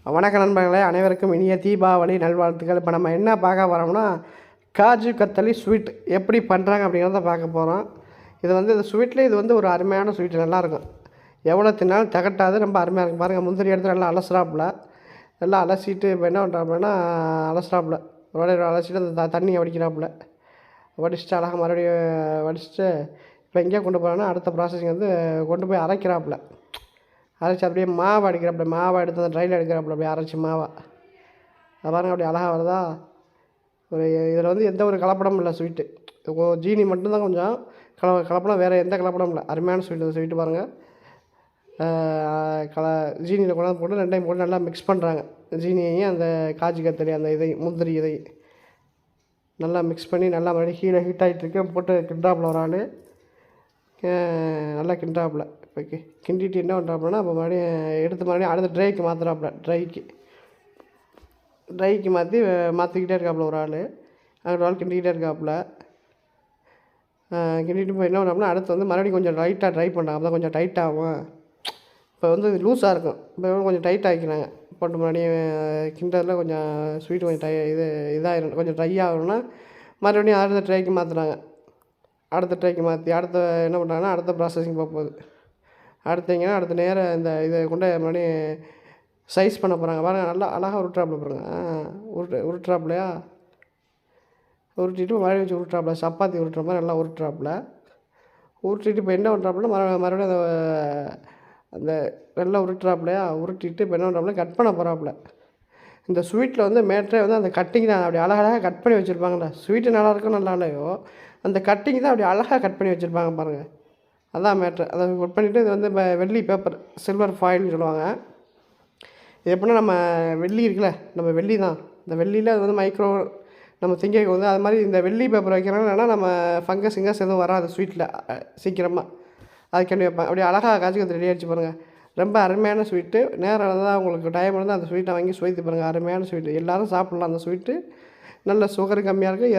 வணக்க நண்பர்களே, அனைவருக்கும் இனிய தீபாவளி நல்வாழ்த்துக்கள். இப்போ நம்ம என்ன பார்க்க போகிறோம்னா, காஜு கத்தலி ஸ்வீட் எப்படி பண்ணுறாங்க அப்படிங்கிறத பார்க்க போகிறோம். இது இந்த ஸ்வீட்லேயே இது ஒரு அருமையான ஸ்வீட், நல்லாயிருக்கும். எவ்வளோ தின்னாலும் திகட்டாது, ரொம்ப அருமையாக இருக்கும். பாருங்கள், முந்திரி எடுத்து நல்லா அலசுறாப்புல, நல்லா அலசிட்டு இப்போ என்ன பண்ணுறாப்புலன்னா அலசுறாப்புல ஒரு அலசிட்டு அந்த தண்ணியை வடிக்கிறாப்புல, வடிச்சுட்டு அழகாக மறுபடியும் வடிச்சுட்டு இப்போ எங்கேயா கொண்டு போகிறாங்கன்னா அடுத்த ப்ராசஸிங் கொண்டு போய் அரைக்கிறாப்புல. அரைச்சி அப்படியே மாவை அடிக்கிறாப்புல, மாவை எடுத்து அந்த ட்ரையில் எடுக்கிறாப்புல, அப்படியே அரைச்சி மாவை. அது பாருங்கள், அப்படி அழகாக வருதா. ஒரு இதில் எந்த ஒரு கலப்படமும் இல்லை. ஸ்வீட்டு ஜீனி மட்டும்தான் கொஞ்சம் கலப்படம், வேறு எந்த கலப்படமும் இல்லை. அருமையான ஸ்வீட். அந்த ஸ்வீட்டு பாருங்கள், ஜீனியில் கொண்டாந்து போட்டு ரெண்டையும் போட்டு நல்லா மிக்ஸ் பண்ணுறாங்க. ஜீனியையும் அந்த காஜு கத்தரி அந்த முந்திரி நல்லா மிக்ஸ் பண்ணி நல்லா மறுபடியும் கீழே ஹீட் ஆகிட்டுருக்கு போட்டு கிண்டாப்புல ஒரு ஆள் நல்லா கிண்டாப்புல. இப்போ கிண்டிட்டு என்ன பண்ணுறாப்புலன்னா, அப்போ மறுபடியும் அடுத்த ட்ரைக்கு மாற்றுறாப்புல. ட்ரைக்கு மாற்றிக்கிட்டே இருக்காப்புல ஒரு ஆள். அங்கே ஆள் கிண்டிக்கிட்டே இருக்காப்புல. கிண்டிட்டு போய் என்ன பண்ணாப்புனா அடுத்து மறுபடியும் கொஞ்சம் லைட்டாக ட்ரை பண்ணாங்க. அப்போ தான் கொஞ்சம் டைட் ஆகும். இப்போ இது லூஸாக இருக்கும். இப்போ கொஞ்சம் டைட் ஆகிக்கிறாங்க. போட்டு மறுபடியும் கிண்டதில் கொஞ்சம் ஸ்வீட் கொஞ்சம் இதாகிடும். கொஞ்சம் ட்ரை ஆகணும்னா மறுபடியும் அடுத்த ட்ரைக்கு மாற்றுறாங்க. அடுத்த ட்ரைக்கு மாற்றி அடுத்த என்ன பண்ணுறாங்கன்னா அடுத்த ப்ராசஸிங் போகுது. அடுத்தீங்கன்னா அடுத்த நேரம் இந்த இதை கொண்டு மறுபடியும் சைஸ் பண்ண போகிறாங்க. பாருங்கள், நல்லா அழகாக உருட்டுறாப்புல பாருங்கள். உருட்டுறாப்புலையா, உருட்டிட்டு மறுபடியும் வச்சு உருட்டுறாப்புல, சப்பாத்தி உருட்டுற மாதிரி நல்லா உருட்டுறாப்புல. உருட்டிட்டு இப்போ என்ன பண்ணுறாப்புல மறுபடியும் அந்த நல்லா உருட்டுறாப்புலையா, உருட்டிட்டு இப்போ என்ன பண்ணுறாப்புல கட் பண்ண போகிறாப்புல. இந்த ஸ்வீட்டில் மேட்ரே அந்த கட்டிங் தான். அப்படி அழகாக கட் பண்ணி வச்சுருப்பாங்களே. ஸ்வீட்டு நல்லாயிருக்கும் நல்லா இல்லையோ, அந்த கட்டிங் தான் அப்படி அழகாக கட் பண்ணி வச்சுருப்பாங்க பாருங்கள். அதான் மேட்ரு. அதை கட் பண்ணிவிட்டு இது இப்போ வெள்ளி பேப்பர், சில்வர் ஃபாயில்னு சொல்லுவாங்க. இது எப்படின்னா நம்ம வெள்ளி இருக்குல்ல, நம்ம வெள்ளி தான். இந்த வெள்ளியில் அது மைக்ரோ நம்ம திங்கிறதுக்கு அது மாதிரி இந்த வெள்ளி பேப்பர் வைக்கிறோன்னா நம்ம ஃபங்கஸ் எதுவும் வராது ஸ்வீட்டில் சீக்கிரமாக. அதுக்காண்டி வைப்பேன். அப்படி அழகாக காய்ச்சி ரெடி ஆகிடுச்சு பாருங்கள். ரொம்ப அருமையான ஸ்வீட்டு. நேரம் தான் உங்களுக்கு டைம் இருந்தால் அந்த ஸ்வீட்டை வாங்கி சுவைத்து பாருங்கள். அருமையான ஸ்வீட்டு, எல்லோரும் சாப்பிட்லாம். அந்த ஸ்வீட்டு நல்ல சுகர் கம்மியாக இருக்குது.